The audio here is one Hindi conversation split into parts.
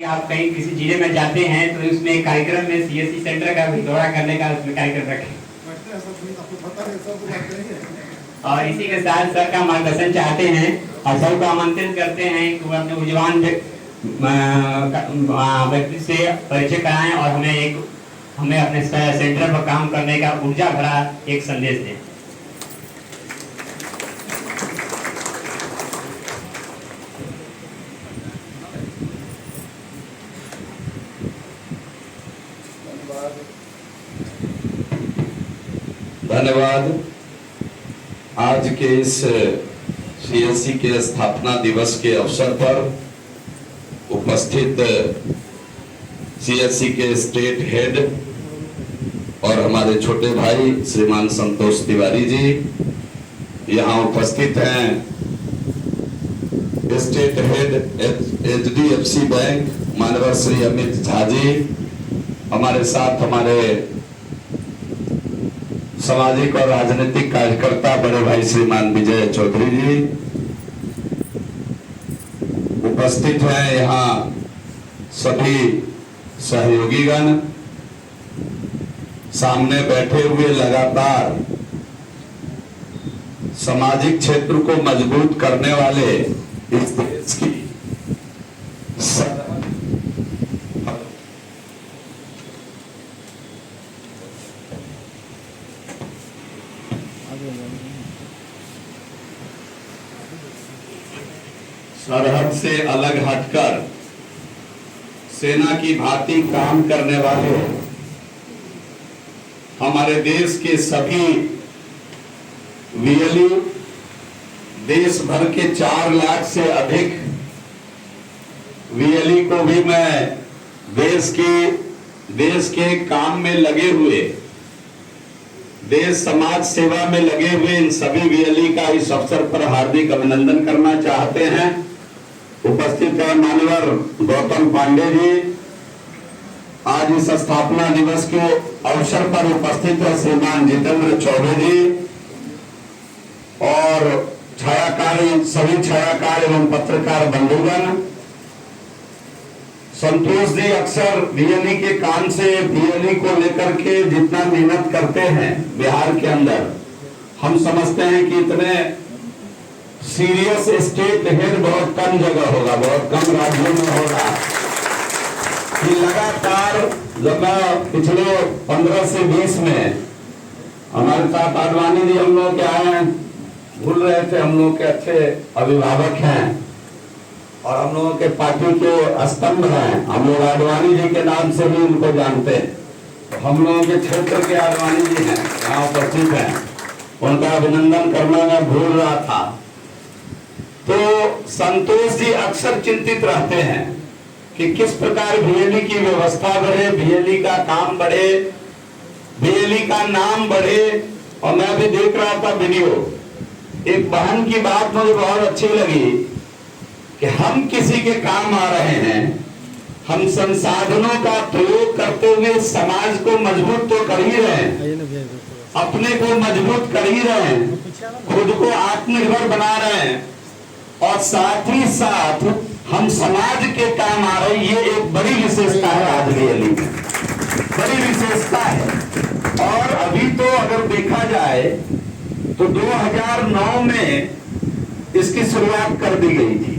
आप कहीं किसी जिले में जाते हैं तो उसमें एक कार्यक्रम में सीएससी सेंटर का भी दौरा करने का उसमें कार्यक्रम रखें। और इसी के साथ सर का मार्गदर्शन चाहते हैं और सर को आमंत्रित करते हैं कि वो अपने उज्जवल व्यक्ति से परिचय कराएं और हमें अपने सेंटर पर काम करने का ऊर्जा भरा एक संदेश दें। धन्यवाद। आज के इस सीएससी के स्थापना दिवस के अवसर पर उपस्थित सीएससी के स्टेट हेड और हमारे छोटे भाई श्रीमान संतोष तिवारी जी, यहाँ उपस्थित हैं स्टेट हेड एचडीएफसी बैंक माननीय श्री अमित झा जी, हमारे साथ हमारे सामाजिक और राजनीतिक कार्यकर्ता बड़े भाई श्रीमान विजय चौधरी जी उपस्थित हैं। यहाँ सभी सहयोगीगण, सामने बैठे हुए लगातार सामाजिक क्षेत्र को मजबूत करने वाले इस देश की सरहद से अलग हटकर सेना की भांति काम करने वाले हमारे देश के सभी वीएलई, देश भर के 4 लाख से अधिक वीएलई को भी मैं देश के काम में लगे हुए, देश समाज सेवा में लगे हुए इन सभी वीएलई का इस अवसर पर हार्दिक अभिनंदन करना चाहते हैं। उपस्थित है मानवर गौतम पांडे जी, आज इस स्थापना दिवस के अवसर पर उपस्थित है श्रीमान जितेंद्र चौबे जी और सभी छायाकार एवं पत्रकार बंधुगण। संतोष जी अक्सर वीएलई के काम से वीएलई को लेकर के जितना मेहनत करते हैं बिहार के अंदर, हम समझते हैं कि इतने सीरियस स्टेट हेड बहुत कम जगह होगा, बहुत कम राज्यों में होगा। कि लगातार जब पिछले 15 से 20 में हमारे साथ आडवाणी जी हम लोग के आए हैं, भूल रहे थे, हम लोग के अच्छे अभिभावक हैं और हम लोगों के पार्टी के स्तंभ हैं। हम लोग आडवाणी जी के नाम से भी उनको जानते हैं। हम लोगों के क्षेत्र के आडवाणी जी हैं, यहाँ उपस्थित हैं, उनका अभिनंदन करना मैं भूल रहा था। तो संतोष जी अक्सर चिंतित रहते हैं कि किस प्रकार वीएलई की व्यवस्था बढ़े, वीएलई का काम बढ़े, वीएलई का नाम बढ़े। और मैं भी देख रहा था वीडियो, एक बहन की बात मुझे बहुत अच्छी लगी कि हम किसी के काम आ रहे हैं, हम संसाधनों का प्रयोग करते हुए समाज को मजबूत तो कर ही रहे हैं, अपने को मजबूत कर ही रहे हैं, खुद को आत्मनिर्भर बना रहे हैं और साथ ही साथ हम समाज के काम आ रहे हैं। ये एक बड़ी विशेषता है आज वीएलई में, बड़ी विशेषता है। और अभी तो अगर देखा जाए तो 2009 में इसकी शुरुआत कर दी गई थी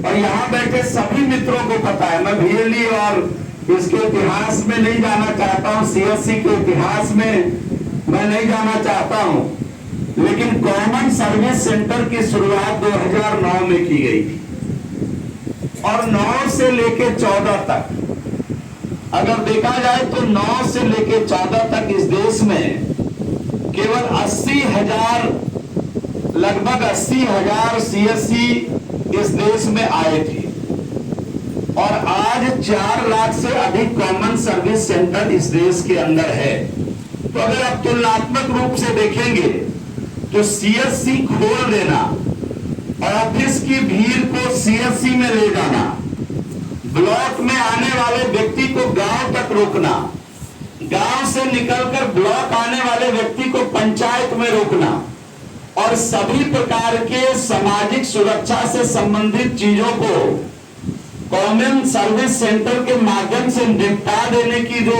और यहाँ बैठे सभी मित्रों को पता है। मैं वीएलई और इसके इतिहास में नहीं जाना चाहता हूँ, सीएससी के इतिहास में मैं नहीं जाना चाहता हूँ, लेकिन कॉमन सर्विस सेंटर की शुरुआत 2009 में की गई थी और 9 से लेके 14 तक अगर देखा जाए तो 9 से लेके 14 तक इस देश में केवल 80,000, लगभग 80,000 सीएससी इस देश में आए थे और आज 4 लाख से अधिक कॉमन सर्विस सेंटर इस देश के अंदर है। तो अगर आप तुलनात्मक रूप से देखेंगे तो सीएससी खोल देना, ऑफिस की भीड़ को सीएससी में ले जाना, ब्लॉक में आने वाले व्यक्ति को गांव तक रोकना, गांव से निकलकर ब्लॉक आने वाले व्यक्ति को पंचायत में रोकना और सभी प्रकार के सामाजिक सुरक्षा से संबंधित चीजों को कॉमन सर्विस सेंटर के माध्यम से निपटा देने की जो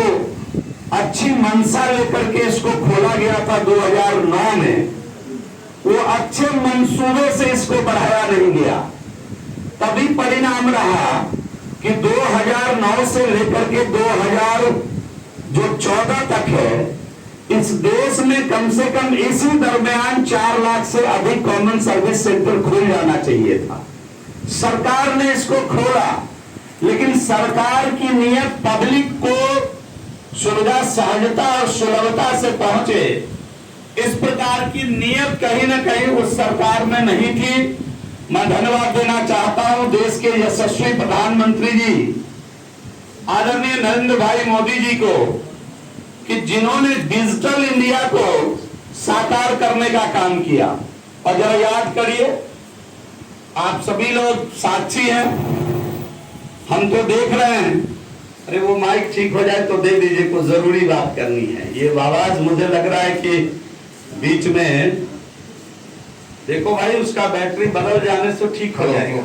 अच्छी मंशा लेकर के इसको खोला गया था 2009 में, वो अच्छे मंसूबे से इसको बढ़ाया नहीं गया। तभी परिणाम रहा कि 2009 से लेकर के 2014 तक है, इस देश में कम से कम इसी दरमियान 4 लाख से अधिक कॉमन सर्विस सेंटर खुल जाना चाहिए था। सरकार ने इसको खोला, लेकिन सरकार की नियत पब्लिक को सुविधा, सहजता और सुलभता से पहुंचे, इस प्रकार की नियत कहीं ना कहीं उस सरकार में नहीं थी। मैं धन्यवाद देना चाहता हूं देश के यशस्वी प्रधानमंत्री जी आदरणीय नरेंद्र भाई मोदी जी को, कि जिन्होंने डिजिटल इंडिया को साकार करने का काम किया। और जरा याद करिए, आप सभी लोग साक्षी हैं, हम तो देख रहे हैं। अरे वो माइक ठीक हो जाए तो दे दीजिए, कुछ जरूरी बात करनी है। ये आवाज मुझे लग रहा है कि बीच में, देखो भाई उसका बैटरी बदल जाने से ठीक हो जाएगा।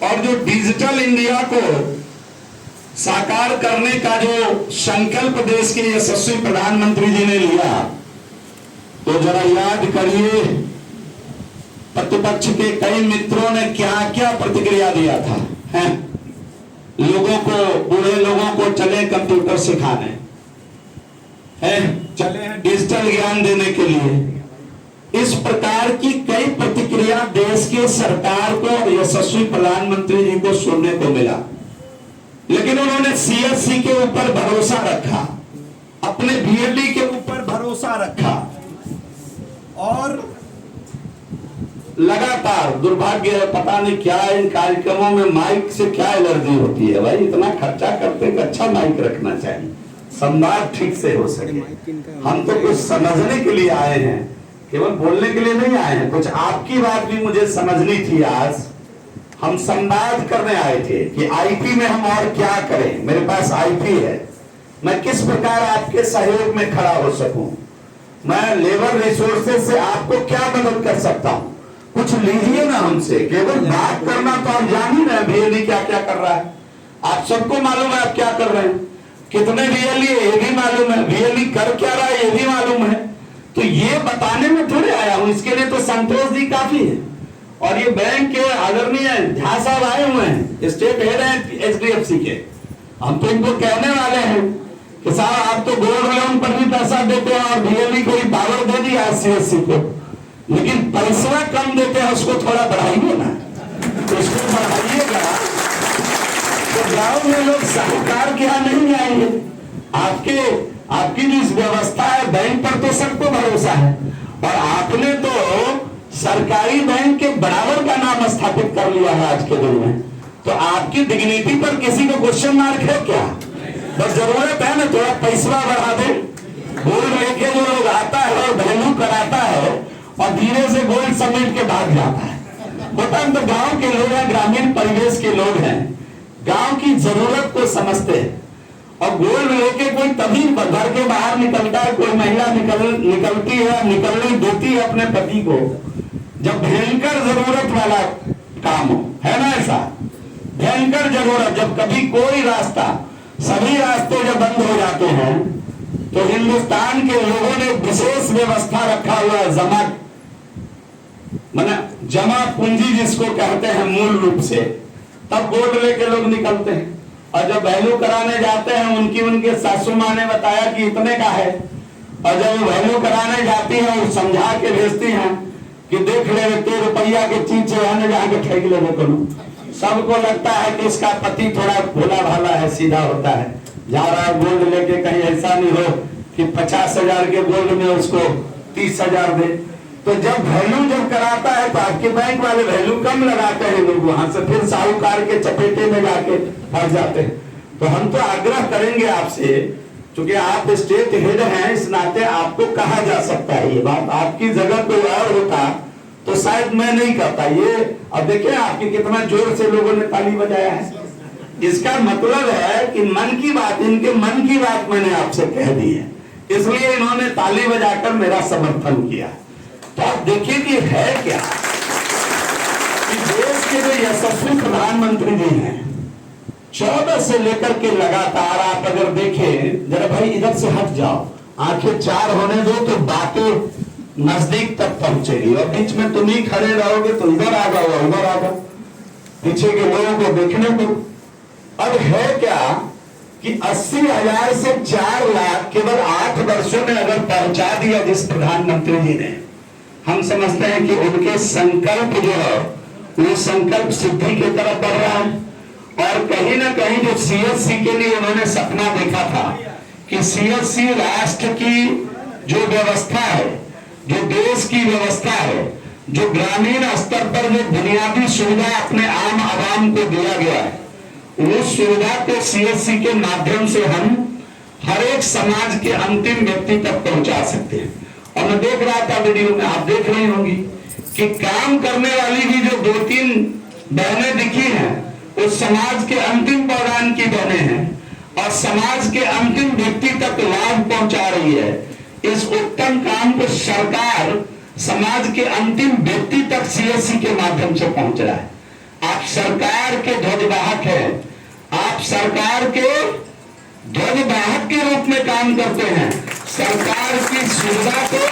और जो डिजिटल इंडिया को साकार करने का जो संकल्प देश के यशस्वी प्रधानमंत्री जी ने लिया, तो जरा याद करिए प्रतिपक्ष के कई मित्रों ने क्या क्या प्रतिक्रिया दिया था। हैं? लोगों को, बूढ़े लोगों को चले कंप्यूटर सिखाने, चले हैं डिजिटल ज्ञान देने के लिए। इस प्रकार की कई प्रतिक्रिया देश के सरकार को और यशस्वी प्रधानमंत्री जी को सुनने को मिला, लेकिन उन्होंने सीएससी के ऊपर भरोसा रखा, अपने बीएलडी के ऊपर भरोसा रखा, और लगातार, दुर्भाग्य है पता नहीं क्या इन कार्यक्रमों में माइक से क्या एलर्जी होती है भाई। इतना खर्चा करते हैं, अच्छा माइक रखना चाहिए, संवाद ठीक से हो सके। हम तो कुछ समझने के लिए आए हैं, केवल बोलने के लिए नहीं आए हैं। कुछ आपकी बात भी मुझे समझनी थी। आज हम संवाद करने आए थे कि आईपी में हम और क्या करें। मेरे पास आईपी है, मैं किस प्रकार आपके सहयोग में खड़ा हो सकूं, मैं लेबर रिसोर्सेज से आपको क्या मदद कर सकता हूं। कुछ लीजिए ना हमसे, केवल बात करना तो आप जान ही रहे बीएलई क्या क्या कर रहा है। आप सबको मालूम है आप क्या कर रहे हैं, कितने बीएलई है ये भी मालूम है, बीएलई कर क्या रहा है ये भी मालूम है। तो ये बताने में थोड़े आया हूं, इसके लिए तो संतोष जी काफी है। और ये बैंक के आदरणीय झा साहब आए हुए हैं, स्टेट हेड है एचडीएफसी के। हम तो इनको कहने वाले हैं कि साहब आप तो गोल्ड लोन पर भी पैसा देते हैं और बीएलई को ही पावर दे दिया सीएससी को, लेकिन पैसा कम देते हैं, उसको थोड़ा बढ़ाइए ना, उसको बढ़ाइएगा तो गांव में लोग साहूकार के यहाँ नहीं जाएंगे। आपकी जो इस व्यवस्था है, बैंक पर तो सबको भरोसा है, और आपने तो सरकारी बैंक के बराबर का नाम स्थापित कर लिया है आज के दिन में। तो आपकी डिग्निटी पर किसी को क्वेश्चन मार्क है क्या? बस जरूरत है ना थोड़ा पैसा बढ़ा दे। गोल्ड लेके जो लोग आता है और वैल्यू कराता है और धीरे से गोल्ड समेट के भाग जाता है। होता हम तो गांव के लोग हैं, ग्रामीण परिवेश के लोग हैं, गांव की जरूरत को समझते हैं। और गोल्ड लेके कोई तभी घर के बाहर निकलता है, कोई महिला निकलती है, निकलने देती है अपने पति को जब भयंकर जरूरत वाला काम हो, है ना ऐसा भयंकर जरूरत। जब कभी कोई रास्ता, सभी रास्ते जब बंद हो जाते हैं, तो हिंदुस्तान के लोगों ने विशेष व्यवस्था रखा हुआ है, जमा पूंजी जिसको कहते हैं मूल रूप से, तब गोल्ड लेके लोग निकलते हैं। और जब वैल्यू कराने जाते हैं, उनके सासू माँ ने बताया कि इतने का है, और जब वैल्यू कराने जाती है वो समझा के भेजती हैं कि देख ले तो रुपया के चीज है, जाके ठेक ले। सबको लगता है कि इसका पति थोड़ा भोला भाला है, सीधा होता है, जा रहा है गोल्ड लेके, कहीं ऐसा नहीं हो कि 50,000 के गोल्ड में उसको 30,000 दे। तो जब वैल्यू जब कराता है तो आपके बैंक वाले वैल्यू कम लगाते हैं, लोग वहां से फिर साहूकार के चपेटे में जाके फंस जाते हैं। तो हम तो आग्रह करेंगे आपसे, क्योंकि आप स्टेट हेड हैं, इस नाते आपको कहा जा सकता है ये बात। आपकी जगह कोई और होता तो शायद मैं नहीं करता ये। अब देखिए आपकी कितना जोर से लोगों ने ताली बजाया है, इसका मतलब है कि मन की बात, इनके मन की बात मैंने आपसे कह दी है, इसलिए इन्होंने ताली बजाकर मेरा समर्थन किया। तो आप देखिए कि है क्या। के जो यशस्वी प्रधानमंत्री जी हैं, 14 से लेकर के लगातार आप अगर देखें, जरा भाई इधर से हट जाओ, आंखें चार होने दो तो बातें नजदीक तक पहुंचेगी, और बीच में तुम ही खड़े रहोगे तो इधर आ जाओ उधर आ जाओ, पीछे के लोगों को देखने दो। अब है क्या कि 80,000 से 4 लाख केवल 8 वर्षों में अगर पहुंचा दिया जिस प्रधानमंत्री जी ने, हम समझते हैं कि उनके संकल्प जो है वो संकल्प सिद्धि की तरफ बढ़ रहा है। और कहीं ना कहीं जो सीएससी के लिए उन्होंने सपना देखा था कि सीएससी राष्ट्र की जो व्यवस्था है, जो देश की व्यवस्था है, जो ग्रामीण स्तर पर जो बुनियादी सुविधा अपने आम आवाम को दिया गया है, उस सुविधा को सीएससी के माध्यम से हम हर एक समाज के अंतिम व्यक्ति तक पहुंचा सकते हैं। और मैं देख रहा था वीडियो में, आप देख रही होंगी कि काम करने वाली भी जो 2-3 बहनें दिखी हैं, उस समाज के अंतिम पौरान की बहनें हैं और समाज के अंतिम व्यक्ति तक लाभ पहुंचा रही है। इस उत्तम काम को सरकार समाज के अंतिम व्यक्ति तक सीएससी के माध्यम से पहुंच रहा है। आप सरकार के ध्वजवाहक हैं, आप सरकार के ध्वजवाहक के रूप में काम करते हैं। सरकार की सुविधा को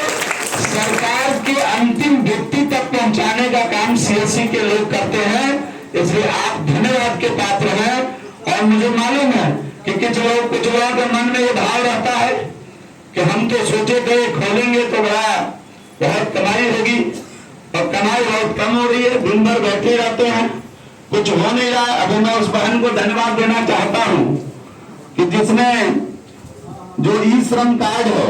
सरकार के अंतिम व्यक्ति तक पहुंचाने का काम सीएससी के लोग करते हैं, इसलिए आप धन्यवाद के पात्र हैं। और मुझे मालूम है कि कुछ लोगों के मन में ये भाव रहता है कि हम तो सोचे थे खोलेंगे तो बहुत कमाई होगी, और कमाई बहुत कम हो रही है, दिन भर बैठे रहते हैं, कुछ हो नहीं रहा। अभी मैं उस बहन को धन्यवाद देना चाहता हूं कि जिसने जो ई श्रम कार्ड है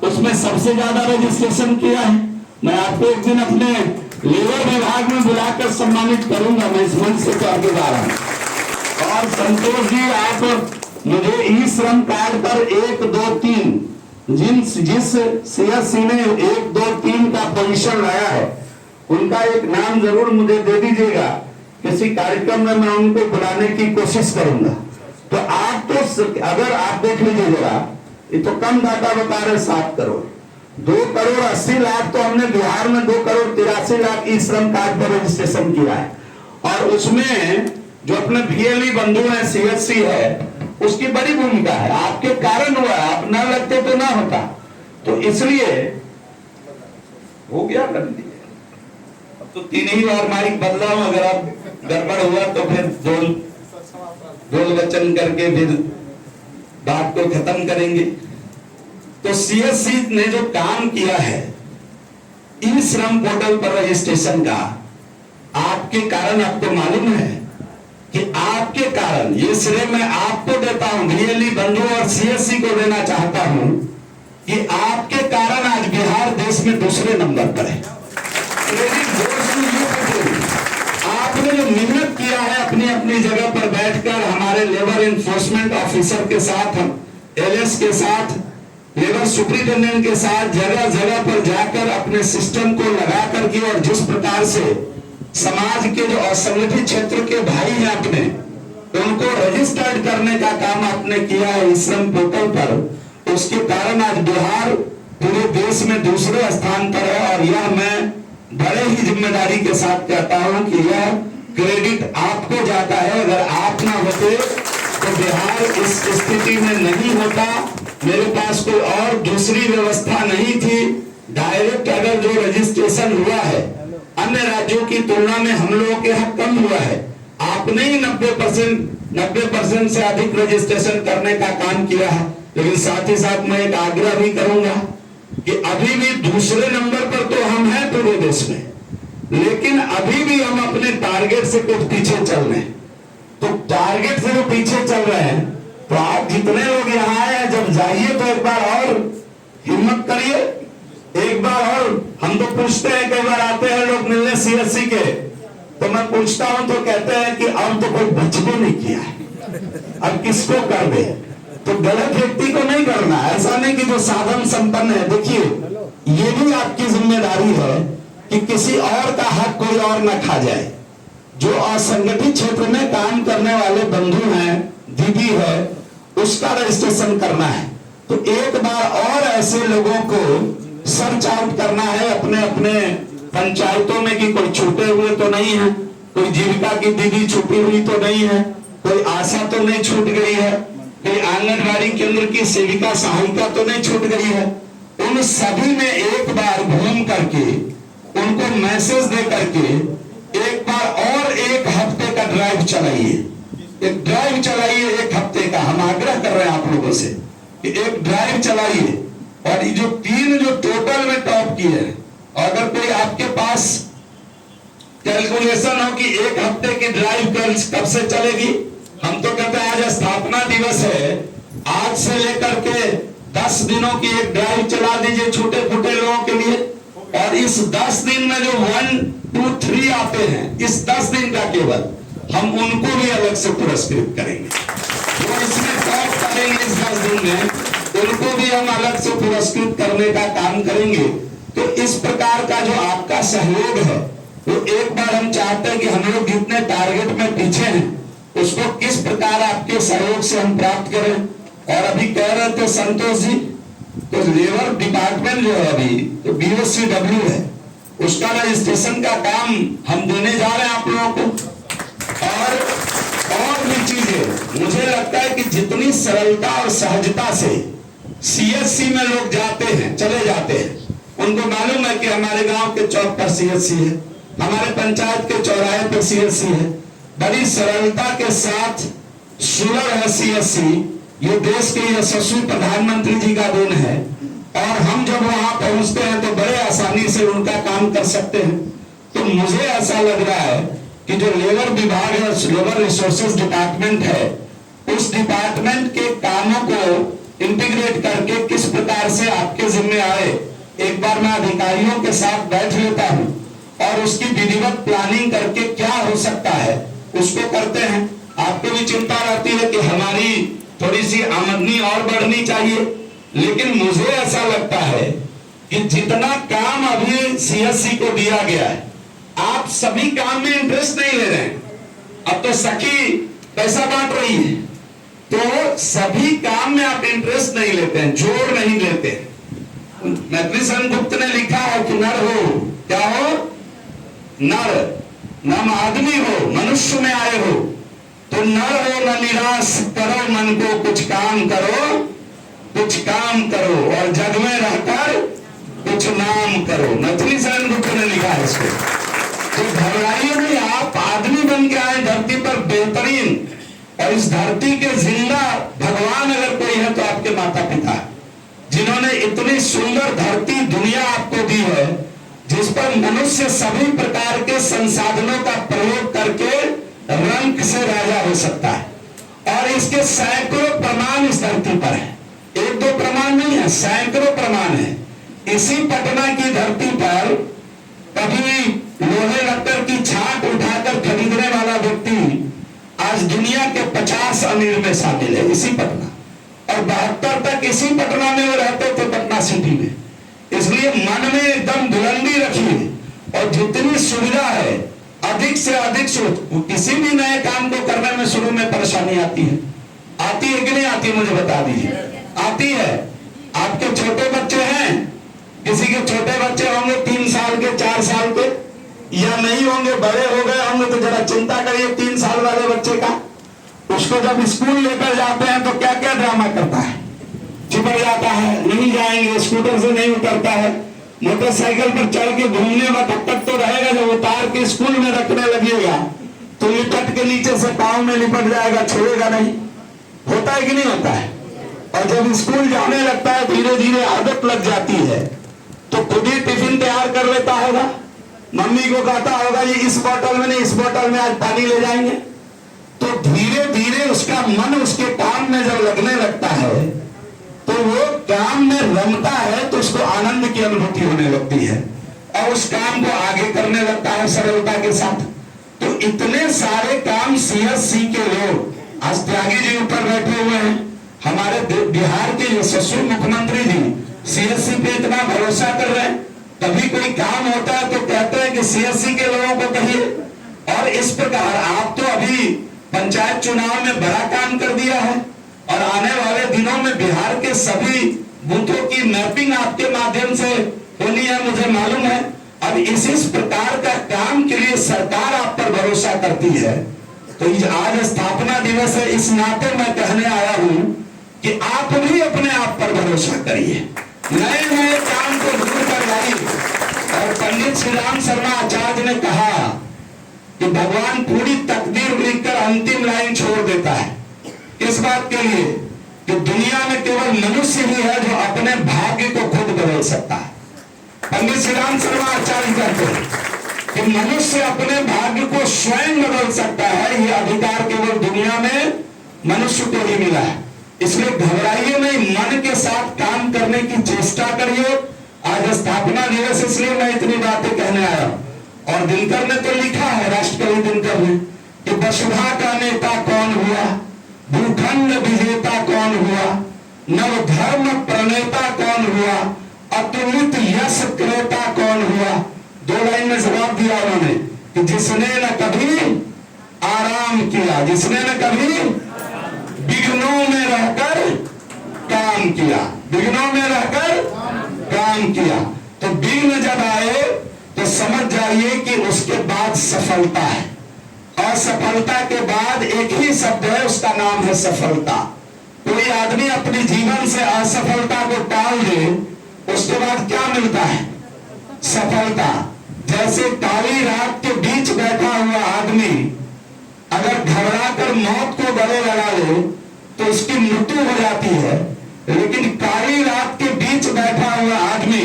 उसमें सबसे ज्यादा रजिस्ट्रेशन किया है। मैं आपको एक दिन अपने लेबर विभाग में बुलाकर सम्मानित करूंगा, मैं इस मंच से कह के जा रहा हूं। और संतोष जी, आप मुझे ई श्रम कार्ड पर 1, 2, 3 जिस सीएससी ने 1, 2, 3 का पोजीशन लाया है, उनका एक नाम जरूर मुझे दे दीजिएगा। किसी कार्यक्रम में मैं उनको बुलाने की कोशिश करूंगा। तो आप तो अगर आप देख लीजिए जरा, ये तो कम डाटा बता रहे 7 करोड़, 2 करोड़ 80 लाख तो हमने बिहार में 2 करोड़ 83 लाख ई श्रम कार्ड पर रजिस्ट्रेशन किया है। और उसमें जो अपने VLE बंधु है, सीएससी है, उसकी बड़ी भूमिका है। आपके कारण हुआ, आप ना लगते तो ना होता। तो इसलिए हो गया कर दिया। अब तो 3 ही बार माइक बदला हूं, अगर आप गड़बड़ हुआ तो फिर दोल वचन करके फिर बात को खत्म करेंगे। तो सीएससी ने जो काम किया है ई श्रम पोर्टल पर रजिस्ट्रेशन का, आपके कारण, आपको मालूम है कि आपके कारण, ये श्रेय मैं आपको देता हूं, VLE बंधु और सीएससी को देना चाहता हूं कि आपके कारण आज बिहार देश में दूसरे नंबर पर है। आपने जो मेहनत किया है अपनी अपनी जगह पर बैठकर, हमारे लेबर इन्फोर्समेंट ऑफिसर के साथ, LS के साथ, लेबर सुपरिटेंडेंट के साथ जगह जगह पर जाकर अपने सिस्टम को लगा करके, और जिस प्रकार से समाज के जो असंगठित क्षेत्र के भाई हैं अपने, उनको रजिस्टर्ड करने का काम आपने किया है इस श्रम पोर्टल पर, उसके कारण आज बिहार पूरे देश में दूसरे स्थान पर है। और यह मैं बड़े ही जिम्मेदारी के साथ कहता हूं कि यह क्रेडिट आपको जाता है। अगर आप ना होते तो बिहार इस स्थिति में नहीं होता। मेरे पास कोई और दूसरी व्यवस्था नहीं थी। डायरेक्ट अगर जो रजिस्ट्रेशन हुआ है अन्य राज्यों की तुलना में हम लोगों के यहाँ कम हुआ है। आपने ही 90% से अधिक रजिस्ट्रेशन करने का काम किया है। लेकिन साथ ही साथ मैं एक आग्रह भी करूंगा कि अभी भी दूसरे नंबर पर तो हम हैं पूरे देश में, लेकिन अभी भी हम अपने टारगेट से कुछ पीछे चल रहे हैं। तो टारगेट से जो पीछे चल रहे हैं, तो आप जितने लोग यहाँ आए हैं, जब जाइए तो एक बार और हिम्मत करिए, एक बार और। हम तो पूछते हैं, कई बार आते हैं लोग मिलने सीएससी के, तो मैं पूछता हूं तो कहते हैं कि अब तो कोई बचने नहीं किया है, अब किसको कर दे। तो गलत व्यक्ति को नहीं करना, ऐसा नहीं कि जो साधन संपन्न है। देखिए, ये भी आपकी जिम्मेदारी है कि किसी और का हक कोई और न खा जाए। जो असंगठित क्षेत्र में काम करने वाले बंधु हैं, दीदी है, उसका रजिस्ट्रेशन करना है। तो एक बार और ऐसे लोगों को सर्च आउट करना है अपने अपने पंचायतों में कि कोई छूटे हुए तो नहीं है। कोई जीविका की दीदी छुपी हुई तो नहीं है, कोई आशा तो नहीं छूट गई है, कोई आंगनबाड़ी केंद्र की सेविका सहायिका तो नहीं छूट गई है। उन सभी में एक बार घूम करके उनको मैसेज दे करके एक बार और एक हफ्ते का ड्राइव चलाइए, एक ड्राइव चलाइए एक हफ्ते का। हम आग्रह कर रहे हैं आप लोगों से कि एक ड्राइव चलाइए। और ये जो 3 जो टोटल में टॉप किए हैं, अगर कोई आपके पास कैलकुलेशन हो कि एक हफ्ते की ड्राइव कब से चलेगी, हम तो कहते हैं आज स्थापना दिवस है, आज से लेकर के 10 दिनों की एक ड्राइव चला दीजिए छोटे फूटे लोगों के लिए। और इस 10 दिन में जो 1, 2, 3 आते हैं, इस 10 दिन का केवल हम उनको भी अलग से पुरस्कृत करेंगे। जो इसमें टॉप करेंगे इस 10 दिन में, उनको भी हम अलग से पुरस्कृत करने का काम करेंगे। तो इस प्रकार का जो आपका सहयोग है, वो एक बार हम चाहते हैं कि हम लोग जितने टारगेट में पीछे हैं, उसको किस प्रकार आपके सहयोग से हम प्राप्त करें। और अभी कह रहे थे संतोष जी, तो लेबर डिपार्टमेंट जो है अभी तो BOCW है, उसका रजिस्ट्रेशन का काम हम देने जा रहे हैं आप लोगों को। और भी चीजें मुझे लगता है कि जितनी सरलता और सहजता से CSC में लोग जाते हैं, चले जाते हैं, उनको मालूम है कि हमारे गांव के चौक पर CSC है, हमारे पंचायत के चौराहे पर CSC है, बड़ी सरलता के साथ सुलभ है CSC। ये देश के यशस्वी प्रधानमंत्री जी का देन है। और हम जब वहां पहुंचते हैं तो बड़े आसानी से उनका काम कर सकते हैं। तो मुझे ऐसा लग रहा है कि जो लेबर विभाग है, लेबर रिसोर्सेज डिपार्टमेंट है, उस डिपार्टमेंट के कामों को इंटीग्रेट करके किस प्रकार से आपके जिम्मे आए, एक बार मैं अधिकारियों के साथ बैठ लेता हूं और उसकी विधिवत प्लानिंग करके क्या हो सकता है उसको करते हैं। आपको भी चिंता रहती है कि हमारी थोड़ी सी आमदनी और बढ़नी चाहिए, लेकिन मुझे ऐसा लगता है कि जितना काम अभी CSC को दिया गया है, आप सभी काम में इंटरेस्ट नहीं ले रहे हैं। अब तो सखी पैसा बांट रही है, तो सभी काम में आप इंटरेस्ट नहीं लेते हैं, जोर नहीं लेते हैं। मैत्री सेनगुप्त ने लिखा है कि नर हो, क्या हो, नर, नम आदमी हो, मनुष्य में आए हो, तो नर हो न निराश करो मन को, कुछ काम करो, कुछ काम करो और जग में रहकर कुछ नाम करो। मैत्री सेनगुप्त ने लिखा है इसको। तो घबराइए नहीं, आप आदमी बन के आए धरती पर बेहतरीन, और इस धरती के जिंदा भगवान अगर कोई है तो आपके माता पिता, जिन्होंने इतनी सुंदर धरती दुनिया आपको दी है, जिस पर मनुष्य सभी प्रकार के संसाधनों का प्रयोग करके रंग से राजा हो सकता है। और इसके सैकड़ों प्रमाण इस धरती पर है, 1-2 प्रमाण नहीं है, सैकड़ों प्रमाण है। इसी पटना की धरती पर कभी लोहे लक्कर की छाट उठाकर खरीदने वाला व्यक्ति आज दुनिया के 50 अमीर में शामिल है, इसी पटना। और 72 तक इसी पटना में वो रहते थे, पटना सिटी में। इसलिए मन में एकदम बुलंदी रखिए और जितनी सुविधा है अधिक से अधिक किसी भी नए काम को करने में शुरू में परेशानी आती है कि नहीं आती, मुझे बता दीजिए। आती है। आपके छोटे बच्चे हैं, किसी के छोटे बच्चे होंगे 3 साल के, 4 साल के, या नहीं होंगे, बड़े हो गए होंगे, तो जरा चिंता करिए 3 साल वाले बच्चे का। उसको जब स्कूल लेकर जाते हैं तो क्या क्या ड्रामा करता है, चिपक जाता है, नहीं जाएंगे, स्कूटर से नहीं उतरता है, मोटरसाइकिल पर चढ़ के घूमने में तब तक तो रहेगा, जब उतार के स्कूल में रखने लगेगा तो लिपट के नीचे से पांव में लिपट जाएगा, छोड़ेगा नहीं। होता है कि नहीं होता है? और जब स्कूल जाने लगता है धीरे धीरे आदत लग जाती है, तो खुद ही टिफिन तैयार कर लेता होगा, मम्मी को कहता होगा ये इस बोतल में नहीं, इस बोतल में आज पानी ले जाएंगे। तो धीरे धीरे उसका मन उसके काम में जब लगने लगता है तो वो काम में रमता है, तो उसको आनंद की अनुभूति होने लगती है और उस काम को आगे करने लगता है सरलता के साथ। तो इतने सारे काम CSC के लोग आज त्यागी जी ऊपर बैठे हुए हैं, हमारे बिहार के यशस्वी मुख्यमंत्री जी CSC पे इतना भरोसा कर रहे हैं। कभी कोई काम होता है तो कहते हैं कि CSC के लोगों को कहिए। और इस प्रकार आप तो अभी पंचायत चुनाव में बड़ा काम कर दिया है और आने वाले दिनों में बिहार के सभी बूथों की मैपिंग आपके माध्यम से होनी है, मुझे मालूम है। अब इस प्रकार का काम के लिए सरकार आप पर भरोसा करती है, तो आज स्थापना दिवस है, इस नाते मैं कहने आया हूं कि आप भी अपने आप पर भरोसा करिए, नए नए काम को दूर कर लाइए। और पंडित श्री राम शर्मा आचार्य ने कहा कि भगवान पूरी तकदीर लिखकर अंतिम लाइन छोड़ देता है, इस बात के लिए कि दुनिया में केवल मनुष्य ही है जो अपने भाग्य को खुद बदल सकता है। पंडित श्री राम शर्मा आचार्य कहते हैं कि मनुष्य अपने भाग्य को स्वयं बदल सकता है, यह अधिकार केवल दुनिया में मनुष्य को ही मिला है। इसलिए घबराइए नहीं, मन के साथ काम करने की चेष्टा करिए। आज स्थापना दिवस, इसलिए मैं इतनी बातें कहने आया। और दिनकर ने तो लिखा है, राष्ट्रकवि दिनकर ने, कि वसुधा का नेता कौन हुआ, भूखंड विजेता कौन हुआ, नव धर्म प्रणेता कौन हुआ, अतुलित यश क्रेता कौन हुआ। 2 लाइन में जवाब दिया उन्होंने कि जिसने न कभी आराम किया, जिसने न कभी विघ्नों में रहकर काम किया, विघ्नों में रहकर काम किया। तो विघ्न जब आए तो समझ जाइए कि उसके बाद सफलता है, और सफलता के बाद एक ही शब्द है, उसका नाम है सफलता। कोई आदमी अपने जीवन से असफलता को टाल दे, उसके बाद क्या मिलता है? सफलता। जैसे काली रात के बीच बैठा हुआ आदमी अगर घबराकर मौत को गले लगा ले तो उसकी मृत्यु हो जाती है, लेकिन काली रात के बीच बैठा हुआ आदमी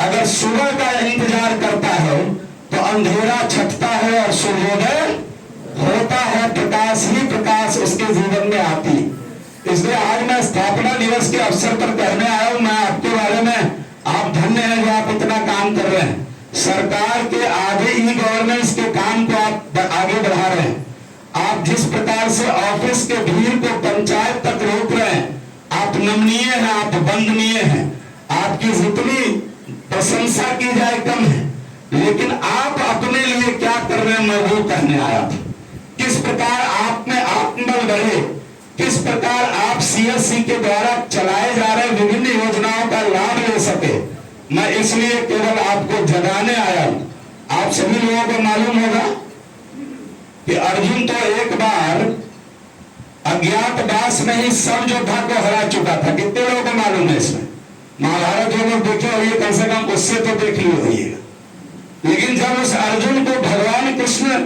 अगर सुबह का इंतजार करता है तो अंधेरा छटता है और सूर्योदय होता है, प्रकाश ही प्रकाश उसके जीवन में आती। इसलिए आज मैं स्थापना दिवस के अवसर पर कहने आया हूं, मैं आपके बारे में, आप धन्य हैं जो आप इतना काम कर रहे हैं। सरकार के आगे ई गवर्नेंस के काम को आप आगे बढ़ा रहे हैं। आप जिस प्रकार से ऑफिस के भीड़ को पंचायत तक रोक रहे हैं, आप नमनीय हैं, आप वंदनीय हैं। आपकी जितनी प्रशंसा की जाए कम है, लेकिन आप अपने लिए क्या कर रहे हैं मैं वो कहने आया था। किस प्रकार आप में आत्मबल बढ़े, किस प्रकार आप सीएससी के द्वारा चलाए जा रहे विभिन्न योजनाओं का लाभ ले सके, मैं इसलिए केवल आपको जगाने आया हूं। आप सभी लोगों को मालूम होगा कि अर्जुन तो एक बार अज्ञातवास में ही सब योद्धा को हरा चुका था। कितने लोगों को मालूम है इसमें? महाभारत जो लोग देखे होइए, कम से कम उससे तो देख ली होइएगा। लेकिन जब उस अर्जुन को भगवान कृष्ण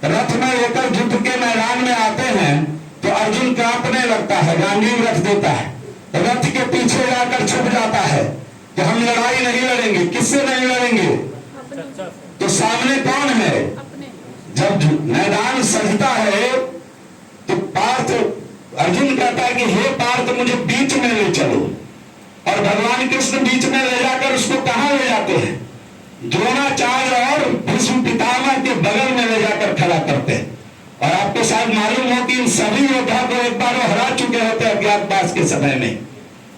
रथ में लेकर युद्ध के मैदान में आते हैं तो अर्जुन कांपने लगता है, गांडीव रख देता है, रथ के पीछे जाकर छुप जाता है कि हम लड़ाई नहीं लड़ेंगे। किससे नहीं लड़ेंगे? तो सामने कौन है? जब मैदान सजता है तो पार्थ, अर्जुन कहता है कि हे पार्थ मुझे बीच में ले चलो, और भगवान कृष्ण बीच में ले जाकर उसको कहां ले जाते हैं? द्रोणाचार्य और भीष्म पितामह के बगल में ले जाकर खड़ा करते हैं। और आपको शायद मालूम हो कि इन सभी योद्धा को एक बार वो हरा चुके होते हैं अज्ञातवास के समय में,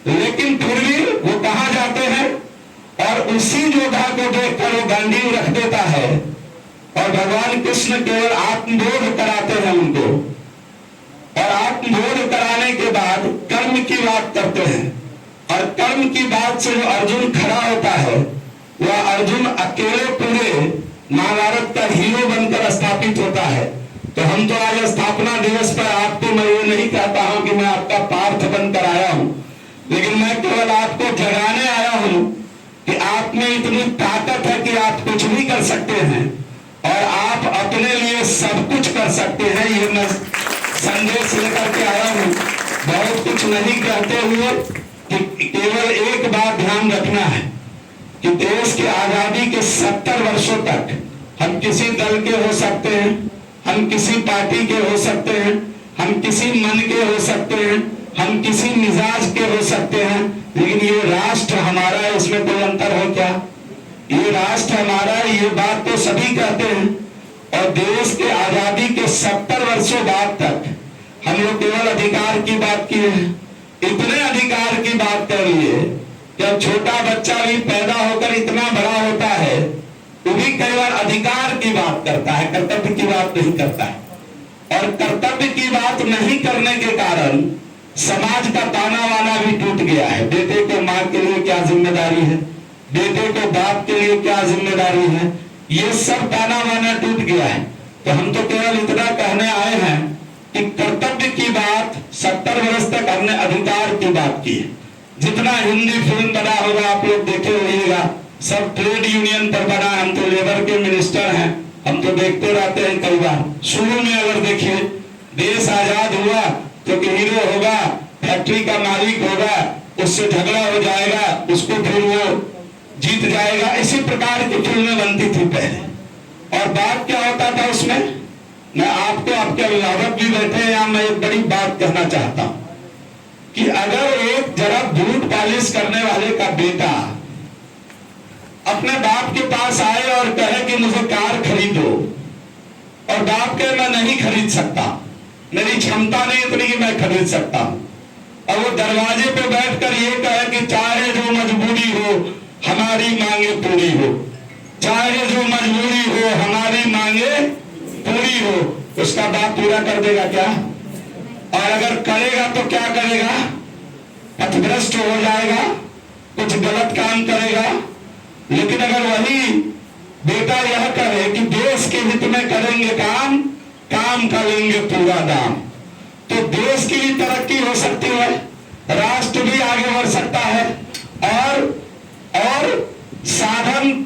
लेकिन फिर भी वो कहां जाते हैं और उसी योद्धा को देखकर वो गांडीव रख देता है, और भगवान कृष्ण केवल आत्मबोध कराते हैं उनको, और आत्मबोध कराने के बाद कर्म की बात करते हैं। और कर्म की बात से जो अर्जुन खड़ा होता है वह अर्जुन अकेले पूरे महाभारत का हीरो बनकर स्थापित होता है। तो हम तो आज स्थापना दिवस पर आपको मैं ये नहीं कहता हूं कि मैं आपका पार्थ बनकर आया हूं, लेकिन मैं केवल आपको जगाने आया हूं कि आप में इतनी ताकत है कि आप कुछ भी कर सकते हैं और आप अपने लिए सब कुछ कर सकते हैं। ये मैं संदेश लेकर के आया हूं, बहुत कुछ नहीं कहते हुए कि केवल एक बात ध्यान रखना है कि देश की आजादी के 70 वर्षों तक हम किसी दल के हो सकते हैं, हम किसी पार्टी के हो सकते हैं, हम किसी मन के हो सकते हैं, हम किसी मिजाज के हो सकते हैं, लेकिन ये राष्ट्र हमारा है, इसमें कोई अंतर है क्या? ये राष्ट्र हमारा है, ये बात तो सभी कहते हैं। और देश के आजादी के 70 वर्षों बाद तक हम लोग केवल अधिकार की बात किए हैं। इतने अधिकार की बात कर लिए, जब छोटा बच्चा भी पैदा होकर इतना बड़ा होता है वो भी कई बार अधिकार की बात करता है, कर्तव्य की बात नहीं करता है। और कर्तव्य की बात नहीं करने के कारण समाज का ताना वाना भी टूट गया है। बेटे को मां के लिए क्या जिम्मेदारी है, बेटे को बाप के लिए क्या जिम्मेदारी है, ये सब ताना बाना टूट गया है। तो हम तो केवल इतना कहने आए हैं कि कर्तव्य की बात 70 वर्ष तक हमने अधिकार की बात की है। जितना हिंदी फिल्म बना होगा आप लोग देखे होइएगा, सब ट्रेड यूनियन पर बना। हम तो लेबर के मिनिस्टर हैं, हम तो देखते रहते हैं कई बार। शुरू में अगर देखिए देश आजाद हुआ तो हीरो होगा, फैक्ट्री का मालिक होगा, उससे झगड़ा हो जाएगा, उसको फिर वो जीत जाएगा। इसी प्रकार की फिल्में बनती थी पहले। और बात क्या होता था उसमें, मैं आपको, आपके अभिभावक भी बैठे हैं यहाँ, मैं एक बड़ी बात कहना चाहता हूं कि अगर एक जरा बूट पॉलिश करने वाले का बेटा अपने बाप के पास आए और कहे कि मुझे कार खरीदो, और बाप कहे मैं नहीं खरीद सकता, मेरी क्षमता नहीं इतनी कि मैं खरीद सकता हूं, और वो दरवाजे पे बैठकर ये कहे कि चाहे जो मजबूरी हो हमारी मांगे पूरी हो, चाहे जो मजबूरी हो हमारी मांगे पूरी हो, उसका बाप पूरा कर देगा क्या? और अगर करेगा तो क्या करेगा? पथभ्रष्ट हो जाएगा, कुछ गलत काम करेगा। लेकिन अगर वही बेटा यह करे कि देश के हित में करेंगे काम, काम का लेंगे पूरा दाम, तो देश की भी तरक्की हो सकती है, राष्ट्र भी आगे बढ़ सकता है, और साधन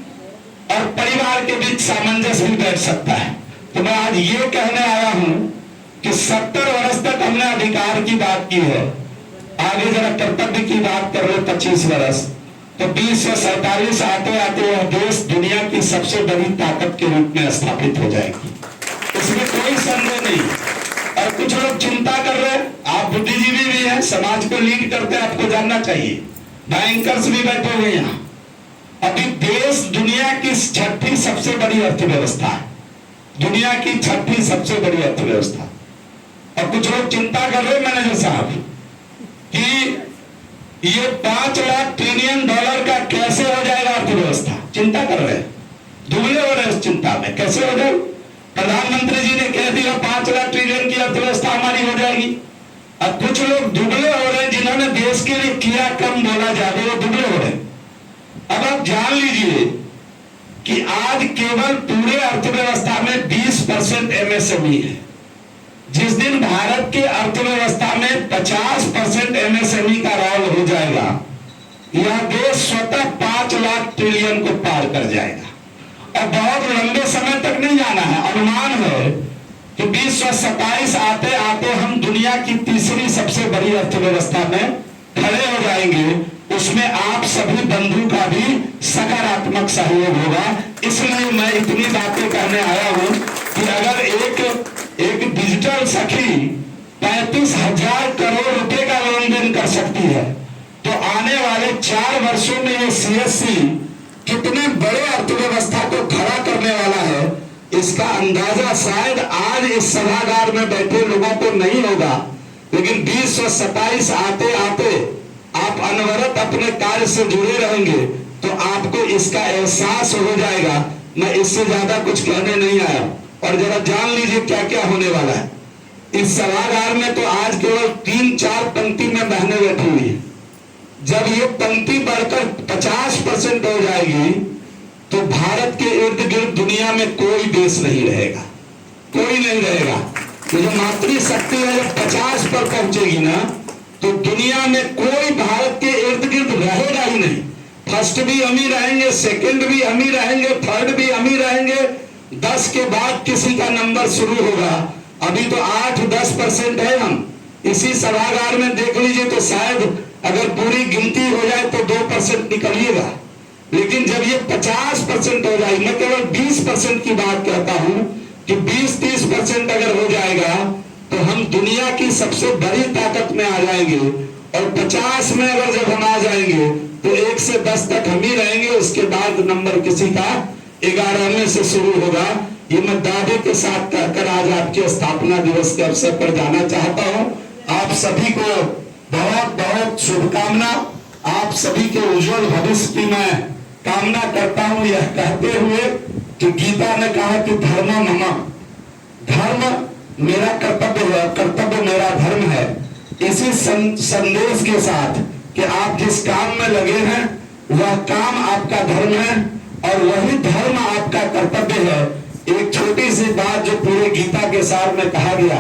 और परिवार के बीच सामंजस्य भी बैठ सकता है। तो मैं आज ये कहने आया हूं कि 70 वर्ष तक हमने अधिकार की बात की है, आगे जरा कर्तव्य की बात कर रहे 25 वर्ष, तो 2047 आते आते यह देश दुनिया की सबसे बड़ी ताकत के रूप में स्थापित हो जाएगी, इसमें कोई संदेह नहीं। और कुछ लोग चिंता कर रहे हैं, आप बुद्धिजीवी भी हैं, समाज को लीड करते हैं, आपको जानना चाहिए, बैंकर्स भी बैठे हुए हैं। अभी देश दुनिया की 6ठी सबसे बड़ी अर्थव्यवस्था है, दुनिया की 6ठी सबसे बड़ी अर्थव्यवस्था। और कुछ लोग चिंता कर रहे मैनेजर साहब कि ये 5 लाख ट्रिलियन डॉलर का कैसे हो जाएगा अर्थव्यवस्था, चिंता कर रहे हैं, दुबले हो रहे हैं उस चिंता में, कैसे हो जाए। प्रधानमंत्री जी ने कह दिया 5 लाख ट्रिलियन की अर्थव्यवस्था हमारी हो जाएगी। अब कुछ लोग दुबले हो रहे हैं, जिन्होंने देश के लिए किया कम बोला ज्यादा, वो दुबले हो रहे हैं। अब आप जान लीजिए कि आज केवल पूरे अर्थव्यवस्था में 20% एमएसएमई है। जिस दिन भारत के अर्थव्यवस्था में 50% एमएसएमई का रोल हो जाएगा, यह देश स्वतः 5 लाख ट्रिलियन को पार कर जाएगा। और बहुत लंबे समय तक नहीं जाना है, अनुमान है कि 2027 आते आते हम दुनिया की तीसरी सबसे बड़ी अर्थव्यवस्था में खड़े हो जाएंगे। उसमें आप सभी बंधु का भी सकारात्मक सहयोग होगा। इसलिए मैं इतनी बातें कहने आया हूं कि अगर एक डिजिटल सखी 35,000 करोड़ रुपए का लेन देन कर सकती है, तो आने वाले 4 वर्षों में ये सीएससी कितने बड़े अर्थव्यवस्था को खड़ा करने वाला है, इसका अंदाजा शायद आज इस सभागार में बैठे लोगों को नहीं होगा, लेकिन 2027 आते आते आप अनवरत अपने कार्य से जुड़े रहेंगे तो आपको इसका एहसास हो जाएगा। मैं इससे ज्यादा कुछ कहने नहीं आया। और जरा जान लीजिए क्या क्या होने वाला है। इस सभागार में तो आज केवल 3-4 पंक्ति में बहनें बैठी हुई है। जब ये पंक्ति बढ़कर 50% हो जाएगी तो भारत के इर्द गिर्द दुनिया में कोई देश नहीं रहेगा, कोई नहीं रहेगा। तो जो मातृशक्ति है जब 50 पर पहुंचेगी ना, तो दुनिया में कोई भारत के इर्द गिर्द रहेगा ही नहीं। फर्स्ट भी हम ही रहेंगे, सेकंड भी हम ही रहेंगे, थर्ड भी हम ही रहेंगे, 10 के बाद किसी का नंबर शुरू होगा। अभी तो 8-10% है हम। इसी सभागार में देख लीजिए तो शायद अगर पूरी गिनती हो जाए तो 2% निकलिएगा, लेकिन जब ये 50% हो जाएगी, मैं केवल 20% की बात कहता हूं कि 20-30% अगर हो जाएगा तो हम दुनिया की सबसे बड़ी ताकत में आ जाएंगे। और 50 में अगर जब हम आ जाएंगे तो 1 से 10 तक हम ही रहेंगे, उसके बाद नंबर किसी का 11वें से शुरू होगा। ये मैं दावे के साथ कहकर आज आपके स्थापना दिवस के अवसर पर जाना चाहता हूं। आप सभी को बहुत बहुत शुभकामना, आप सभी के उज्जवल भविष्य की मैं कामना करता हूं, यह कहते हुए कि गीता ने कहा कि धर्म मम, धर्म मेरा कर्तव्य है, कर्तव्य मेरा धर्म है। इसी संदेश के साथ कि आप जिस काम में लगे हैं वह काम आपका धर्म है और वही धर्म आपका कर्तव्य है। एक छोटी सी बात जो पूरे गीता के सार में कहा गया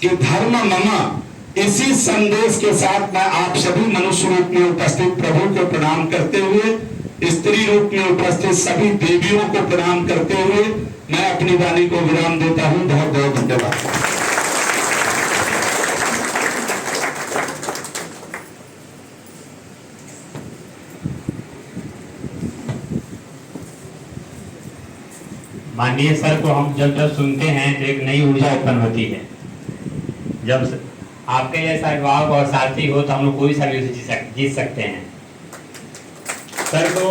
कि धर्म मम, इसी संदेश के साथ मैं आप सभी मनुष्य रूप में उपस्थित प्रभु को प्रणाम करते हुए, स्त्री रूप में उपस्थित सभी देवियों को प्रणाम करते हुए मैं अपनी वाणी को विराम देता हूं। बहुत बहुत धन्यवाद। माननीय सर को हम जब जब सुनते हैं तो एक नई ऊर्जा उत्पन्न होती है। जब आपके जैसा विभाग और साथी हो तो हम लोग कोई सा भी उसे जीत सकते हैं। सर को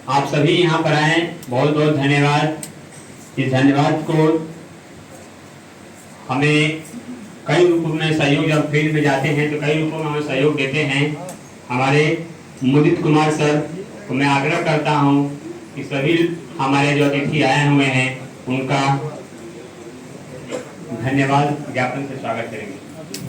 आप सभी यहाँ पर आए, बहुत बहुत धन्यवाद। इस धन्यवाद को हमें कई रूपों में सहयोग, जब फील्ड में जाते हैं तो कई रूपों में हमें सहयोग देते हैं। हमारे मुदित कुमार सर को मैं आग्रह करता हूँ कि सभी हमारे जो अतिथि आए हुए हैं उनका धन्यवाद ज्ञापन से स्वागत करेंगे।